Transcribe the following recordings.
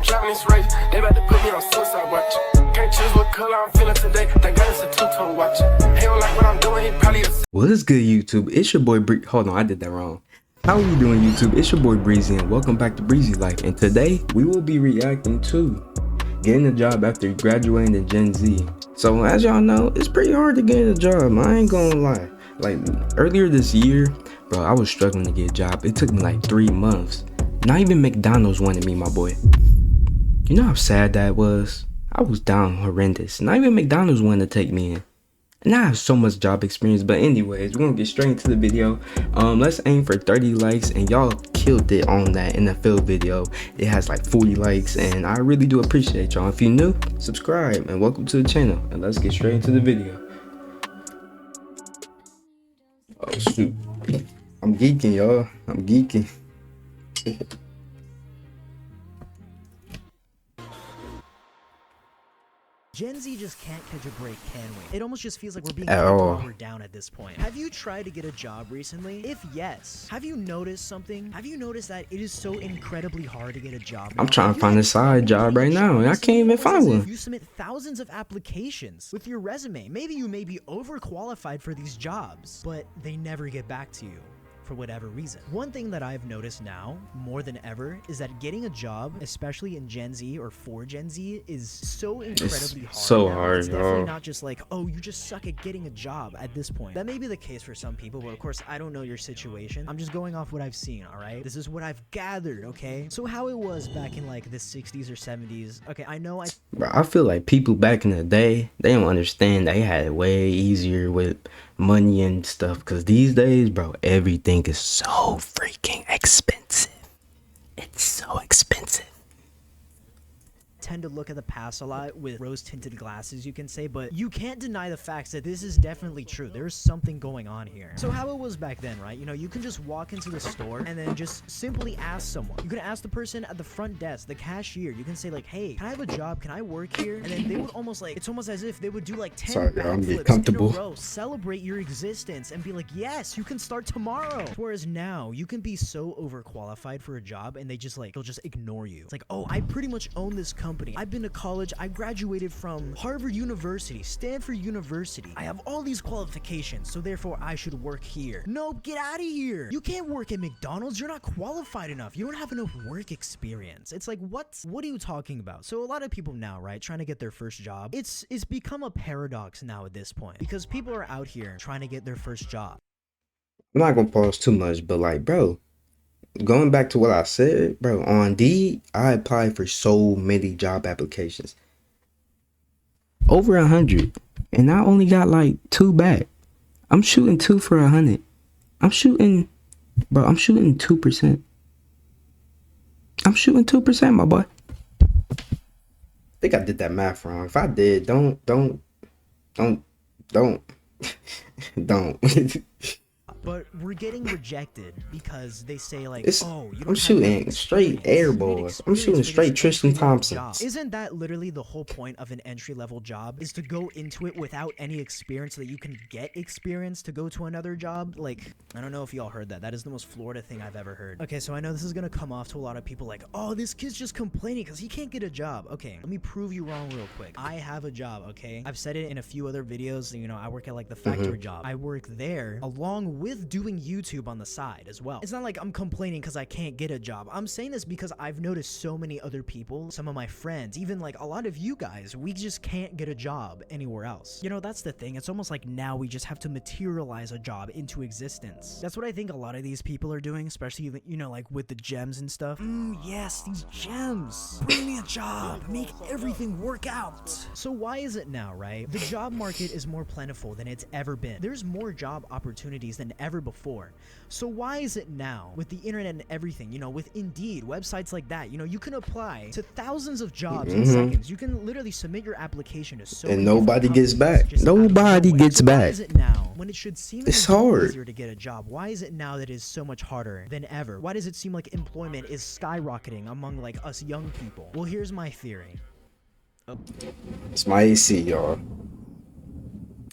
driving this race. They about to put me on suicide watch. Can't choose what color I'm feeling today. Thank God it's a two-tone watch. He don't like what I'm doing, he probably a... What's good, YouTube? It's your boy Hold on, I did that wrong. How are you doing, YouTube? It's your boy Breezy and welcome back to Breezy Life. And today we will be reacting to getting a job after graduating to Gen Z. So as y'all know, it's pretty hard to get a job. I ain't gonna lie. Like earlier this year, bro, I was struggling to get a job. It took me like 3 months. Not even McDonald's wanted me, my boy. You know how sad that was? I was down horrendous. Not even McDonald's wanted to take me in. And I have so much job experience. But anyways, we're gonna get straight into the video. Let's aim for 30 likes, and y'all killed it on that NFL video. It has like 40 likes, and I really do appreciate y'all. If you're new, subscribe and welcome to the channel. And let's get straight into the video. Oh shoot, I'm geeking, y'all. I'm geeking. Gen Z just can't catch a break, can we? It almost just feels like we're being watered down at this point. Have you tried to get a job recently? If yes, have you noticed something? Have you noticed that it is so incredibly hard to get a job? I'm trying to find a side job right now, and I can't even find one. You submit thousands of applications with your resume. Maybe you may be overqualified for these jobs, but they never get back to you. For whatever reason. One thing that I've noticed now, more than ever, is that getting a job, especially in Gen Z or for Gen Z, is so incredibly hard. So now. hard, It's definitely not just like, oh, you just suck at getting a job at this point. That may be the case for some people, but of course, I don't know your situation. I'm just going off what I've seen, alright? This is what I've gathered, okay? So how it was back in like the 60s or 70s, okay, I know Bro, I feel like people back in the day, they don't understand they had it way easier with money and stuff, because these days, bro, everything is so freaking expensive. It's so expensive. Tend to look at the past a lot with rose-tinted glasses, you can say, but you can't deny the facts that this is definitely true. There's something going on here. So how it was back then, right? You know, you can just walk into the store and then just simply ask someone. You can ask the person at the front desk, the cashier. You can say like, hey, can I have a job? Can I work here? And then they would almost like, it's almost as if they would do like 10 backflips in a row, celebrate your existence and be like, yes, you can start tomorrow. Whereas now you can be so overqualified for a job and they just like, they'll just ignore you. It's like, oh, I pretty much own this company. I've been to college. I graduated from Harvard University, Stanford University. I have all these qualifications, so therefore I should work here. Nope, get out of here. You can't work at McDonald's. You're not qualified enough. You don't have enough work experience. It's like, what are you talking about? So a lot of people now, right, trying to get their first job, it's become a paradox now at this point because people are out here trying to get their first job. I'm not gonna pause too much, but like, bro, going back to what I said, bro, on Indeed, I applied for so many job applications. Over 100. And I only got like 2 back. I'm shooting 2 for 100. I'm shooting 2%. I'm shooting 2%, my boy. I think I did that math wrong. If I did, don't. But we're getting rejected because they say like, oh, you don't I'm shooting straight air balls. I'm shooting straight Tristan Thompson. Isn't that literally the whole point of an entry-level job? Is to go into it without any experience so that you can get experience to go to another job? Like, I don't know if y'all heard that. That is the most Florida thing I've ever heard. Okay, so I know this is gonna come off to a lot of people like, oh, this kid's just complaining because he can't get a job. Okay, let me prove you wrong real quick. I have a job, okay? I've said it in a few other videos. You know, I work at like the factory job. I work there along with doing YouTube on the side as well. It's not like I'm complaining because I can't get a job. I'm saying this because I've noticed so many other people, some of my friends, even like a lot of you guys, we just can't get a job anywhere else. You know, that's the thing. It's almost like now we just have to materialize a job into existence. That's what I think a lot of these people are doing, especially, you know, like with the gems and stuff. Yes, these gems. Bring me a job. Make everything work out. So why is it now, right? The job market is more plentiful than it's ever been. There's more job opportunities than ever before. So why is it now with the internet and everything, you know, with Indeed, websites like that, you know, you can apply to thousands of jobs in seconds. You can literally submit your application to so many nobody gets back. Why is it now when it should seem it's hard easier to get a job? Why is it now that it is so much harder than ever? Why does it seem like employment is skyrocketing among like us young people? Well, here's my theory. It's my AC, y'all.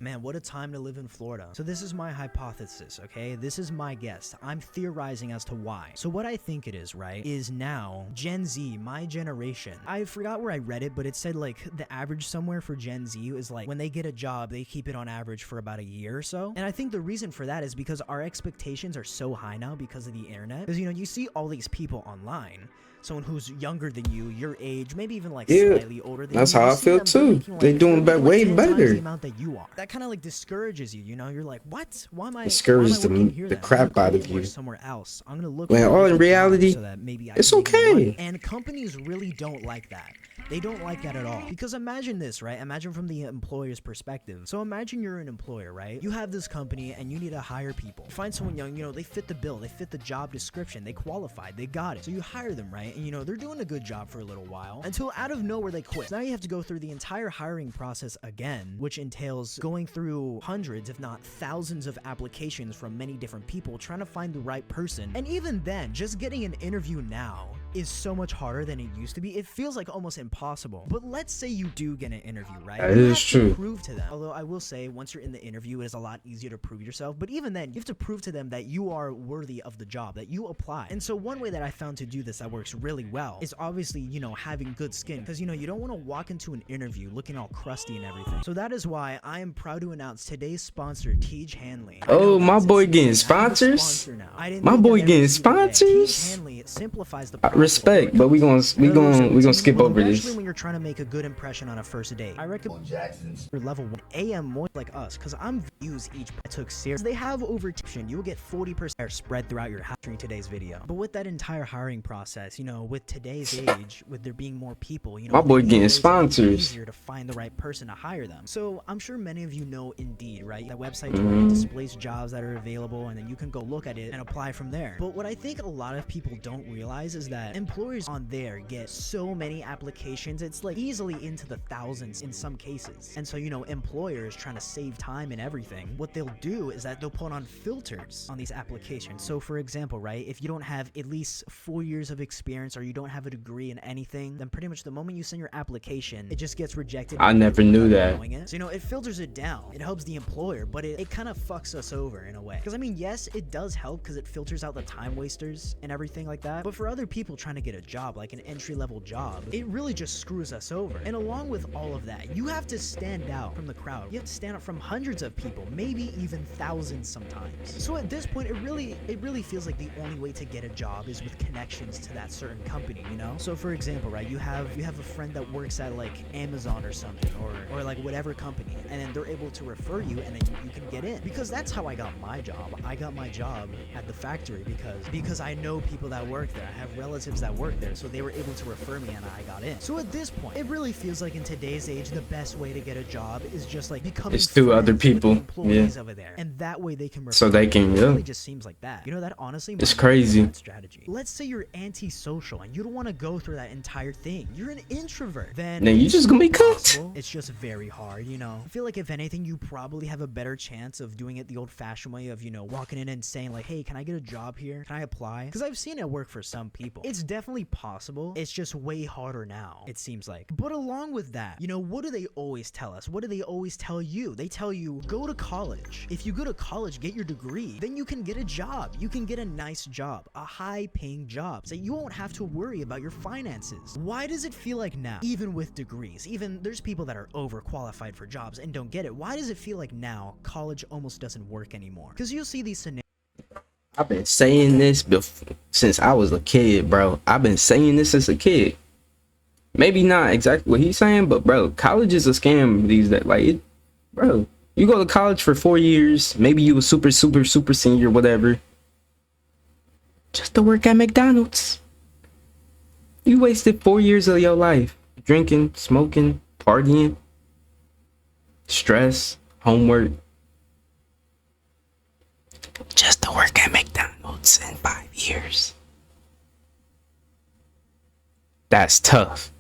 Man, what a time to live in Florida. So this is my hypothesis, okay? This is my guess. I'm theorizing as to why. So what I think it is, right, is now Gen Z, my generation. I forgot where I read it, but it said like the average somewhere for Gen Z is like when they get a job, they keep it on average for about a year or so. And I think the reason for that is because our expectations are so high now because of the internet. Because, you know, you see all these people online. Someone who's younger than you, your age, maybe even like slightly older than you. That's how I feel too. They're doing way better. The amount that you are. That kind of like discourages you. You know, you're like, what? Why am I? Discourages the crap out of you. Somewhere else. I'm gonna look. Well, all in reality, so that maybe it's okay. And companies really don't like that. They don't like that at all. Because imagine this, right? Imagine from the employer's perspective. So imagine you're an employer, right? You have this company and you need to hire people. Find someone young, you know, they fit the bill, they fit the job description, they qualified, they got it. So you hire them, right? And you know, they're doing a good job for a little while until out of nowhere they quit. So now you have to go through the entire hiring process again, which entails going through hundreds, if not thousands of applications from many different people trying to find the right person. And even then, just getting an interview now is so much harder than it used to be. It feels like almost impossible. But let's say you do get an interview, right? That is true. Prove to them. Although I will say, once you're in the interview, it is a lot easier to prove yourself. But even then, you have to prove to them that you are worthy of the job, that you apply. And so one way that I found to do this that works really well is obviously, you know, having good skin. Because, you know, you don't want to walk into an interview looking all crusty and everything. So that is why I am proud to announce today's sponsor, Tej Hanley. Oh, my boy getting sponsors? My boy getting sponsors? Hanley simplifies the respect, but we gonna skip over this. Especially when you're trying to make a good impression on a first date. I recommend level 1 AM more like us, because I'm views each I took serious. They have over you will get 40% spread throughout your house during today's video. But with that entire hiring process, you know, with today's age, with there being more people, you know, my boy getting sponsors. It's easier to find the right person to hire them. So I'm sure many of you know Indeed, right? That website where it displays jobs that are available, and then you can go look at it and apply from there. But what I think a lot of people don't realize is that employers on there get so many applications. It's like easily into the thousands in some cases. And so, you know, employers trying to save time and everything, what they'll do is that they'll put on filters on these applications. So for example, right, if you don't have at least 4 years of experience or you don't have a degree in anything, then pretty much the moment you send your application, it just gets rejected. I never knew that. So, you know, it filters it down. It helps the employer, but it kind of fucks us over in a way. Because I mean, yes, it does help because it filters out the time wasters and everything like that. But for other people trying to get a job, like an entry-level job, it really just screws us over. And along with all of that, you have to stand out from the crowd. You have to stand out from hundreds of people, maybe even thousands sometimes. So at this point, it really feels like the only way to get a job is with connections to that certain company, you know? So for example, right, you have a friend that works at like Amazon or something, or like whatever company, and then they're able to refer you, and then you can get in. Because that's how I got my job. I got my job at the factory because I know people that work there. I have relatives that work there, so they were able to refer me, and I got in. So at this point, it really feels like in today's age, the best way to get a job is just like becoming it's through other people, employees over there, and that way they can refer. So they can, it really just seems like that. You know, that honestly, it's crazy. Strategy. Let's say you're antisocial and you don't want to go through that entire thing. You're an introvert. Then you just gonna be cooked. It's just very hard, you know. I feel like if anything, you probably have a better chance of doing it the old-fashioned way of, you know, walking in and saying like, hey, can I get a job here? Can I apply? Because I've seen it work for some people. It's definitely possible. It's just way harder now, it seems like. But along with that, you know, what do they always tell us? What do they always tell you? They tell you, go to college. If you go to college, get your degree, then you can get a job. You can get a nice job, a high-paying job, so you won't have to worry about your finances. Why does it feel like now, even with degrees, even there's people that are overqualified for jobs and don't get it, why does it feel like now college almost doesn't work anymore? Because you'll see these scenarios. I've been saying this since I was a kid, bro. I've been saying this since a kid. Maybe not exactly what he's saying, but bro, college is a scam these days. Like, bro, you go to college for 4 years, maybe you a super senior, whatever, just to work at McDonald's. You wasted 4 years of your life drinking, smoking, partying, stress, homework, just to work at McDonald's in 5 years. That's tough.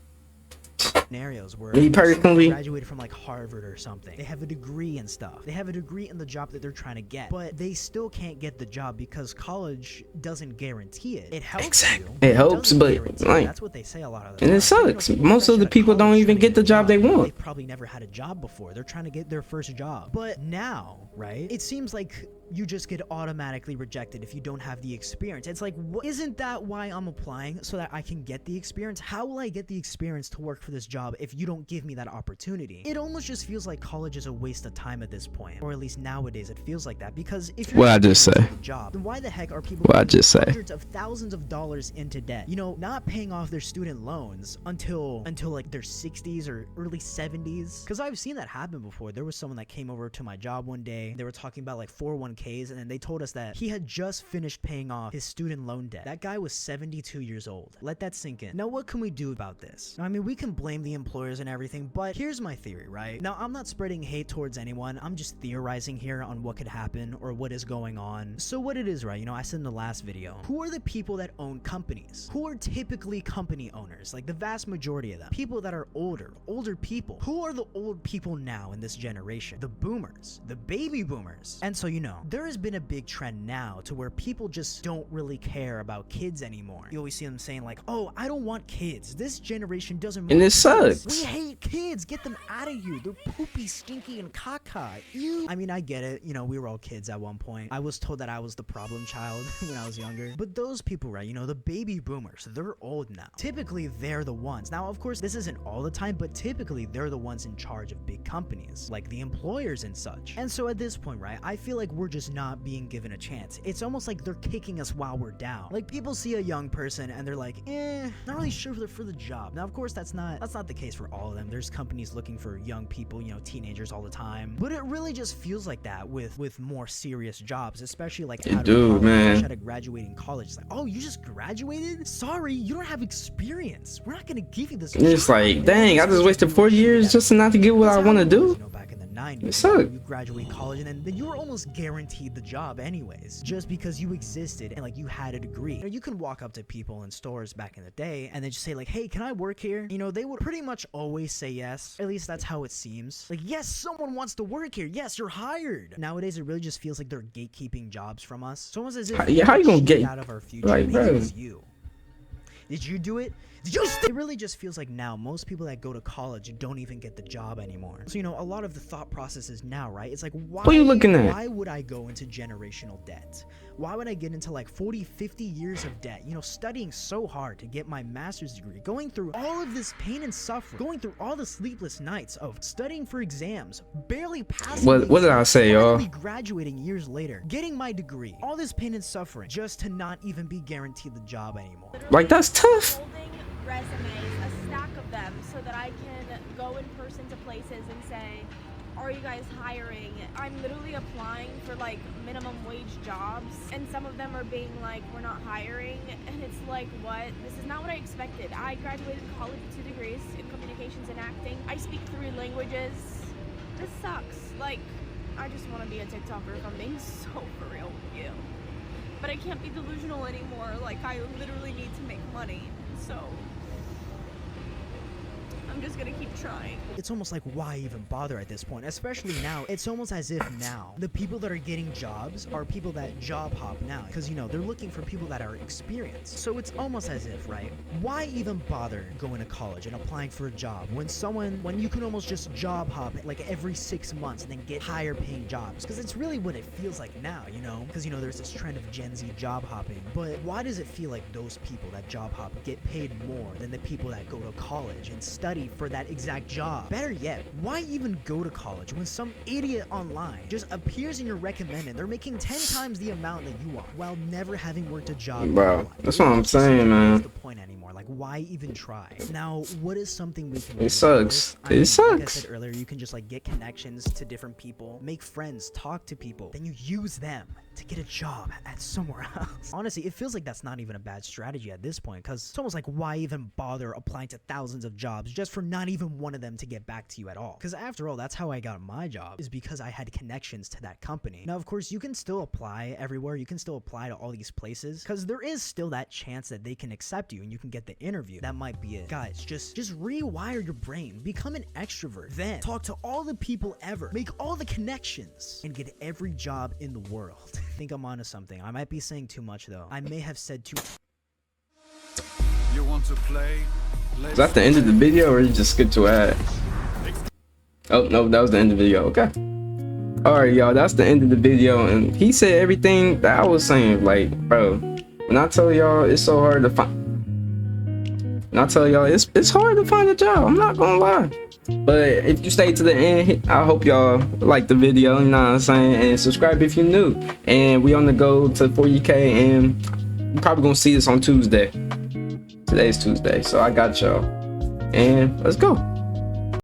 scenarios where Me someone personally, graduated from like Harvard or something. They have a degree and stuff. They have a degree in the job that they're trying to get, but they still can't get the job because college doesn't guarantee it. It helps exactly. you. It helps, doesn't but guarantee it. like, That's what they say a lot of the and time. it sucks. People Most fresh of the out of people don't college even trying to get the job they want. They've probably never had a job before. They're trying to get their first job. But now, right? It seems like you just get automatically rejected if you don't have the experience. It's like, isn't that why I'm applying? So that I can get the experience? How will I get the experience to work for this job if you don't give me that opportunity? It almost just feels like college is a waste of time at this point. Or at least nowadays it feels like that. Because if you're What I not just getting say. into the job, then why the heck are people What I putting just say. hundreds of thousands of dollars into debt? You know, not paying off their student loans until like their 60s or early 70s. Because I've seen that happen before. There was someone that came over to my job one day. They were talking about like 401ks, and then they told us that he had just finished paying off his student loan debt. That guy was 72 years old. Let that sink in. Now, what can we do about this? I mean, we can blame the employers and everything, but here's my theory, right? Now, I'm not spreading hate towards anyone. I'm just theorizing here on what could happen or what is going on. So what it is, right? You know, I said in the last video, who are the people that own companies? Who are typically company owners? Like the vast majority of them. People that are older people. Who are the old people now in this generation? The boomers, the baby boomers. And so, you know, there has been a big trend now to where people just don't really care about kids anymore. You always see them saying like, oh, I don't want kids. This generation doesn't want And it kids. sucks. We hate kids. Get them out of here. They're poopy, stinky, and caca. Ew. I mean, I get it. You know, we were all kids at one point. I was told that I was the problem child when I was younger. But those people, right, you know, the baby boomers, they're old now. Typically, they're the ones. Now, of course, this isn't all the time, but typically, they're the ones in charge of big companies, like the employers and such. And so at this point, right, I feel like we're just not being given a chance. It's almost like they're kicking us while we're down. Like people see a young person and they're like, not really sure for the job. Now, of course, that's not the case for all of them. There's companies looking for young people, you know, teenagers all the time. But it really just feels like that with more serious jobs, especially like out of college, out of graduating college. It's like, oh, you just graduated? Sorry, you don't have experience. We're not gonna give you this. It's like, dang, I just wasted 4 years just not to get what I want to do. You know, back in the 90s, It sucked. you graduate college and then you were almost guaranteed the job anyways, just because you existed and like you had a degree. You know, you can walk up to people in stores back in the day and they just say like, hey, can I work here? You know, they would pretty much always say yes. At least that's how it seems. Like, yes, someone wants to work here. Yes, you're hired. Nowadays, it really just feels like they're gatekeeping jobs from us. It's almost as if how you gonna get out of our future? like, Maybe bro? it was you. Did you do it? It really just feels like now most people that go to college don't even get the job anymore. So, you know, a lot of the thought process is now, right? It's like, why, What are you looking at? Why would I go into generational debt? Why would I get into like 40, 50 years of debt? You know, studying so hard to get my master's degree, going through all of this pain and suffering, going through all the sleepless nights of studying for exams, barely passing. What did I say, y'all? Finally graduating years later, getting my degree, all this pain and suffering just to not even be guaranteed the job anymore. Like, that's tough. Holding resumes, a stack of them, so that I can go in person to places and say, are you guys hiring? I'm literally applying for like minimum wage jobs, and some of them are being like, we're not hiring, and it's like, what? This is not what I expected. I graduated college with 2 degrees in communications and acting. I speak 3 languages. This sucks. Like, I just want to be a TikToker if I'm being so for real with you. But I can't be delusional anymore. Like, I literally need to make money. So I'm just gonna keep trying. It's almost like, why even bother at this point? Especially now, it's almost as if now the people that are getting jobs are people that job hop now, because, you know, they're looking for people that are experienced. So it's almost as if, right, why even bother going to college and applying for a job when you can almost just job hop like every 6 months and then get higher paying jobs? Because it's really what it feels like now, you know, because, you know, there's this trend of Gen Z job hopping. But why does it feel like those people that job hop get paid more than the people that go to college and study for that exact job? Better yet, why even go to college when some idiot online just appears in your recommended? They're making 10 times the amount that you are while never having worked a job. Bro, that's what I'm saying, man. What's the point anymore? Like, why even try? Now, what is something we can do? It sucks. I mean, It sucks. Like I said earlier, you can just like get connections to different people, make friends, talk to people, then you use them to get a job at somewhere else. Honestly, it feels like that's not even a bad strategy at this point, because it's almost like, why even bother applying to thousands of jobs just for not even one of them to get back to you at all? Because after all, that's how I got my job, is because I had connections to that company. Now, of course, you can still apply everywhere. You can still apply to all these places, because there is still that chance that they can accept you and you can get the interview. That might be it. Guys, just rewire your brain. Become an extrovert. Then talk to all the people ever. Make all the connections and get every job in the world. I think I'm onto something. I might be saying too much though. I may have said too. You want to play? Is that the end of the video, or you just skip to ad? Oh no, that was the end of the video. Okay. Alright, y'all, that's the end of the video, and he said everything that I was saying. Like, bro, when I tell y'all it's so hard to find, and I tell y'all it's hard to find a job, I'm not gonna lie. But if you stay to the end, I hope y'all like the video, you know what I'm saying, and subscribe if you're new. And we on the go to 40K, and you're probably gonna see this on Tuesday. Today's Tuesday, so I got y'all, and let's go.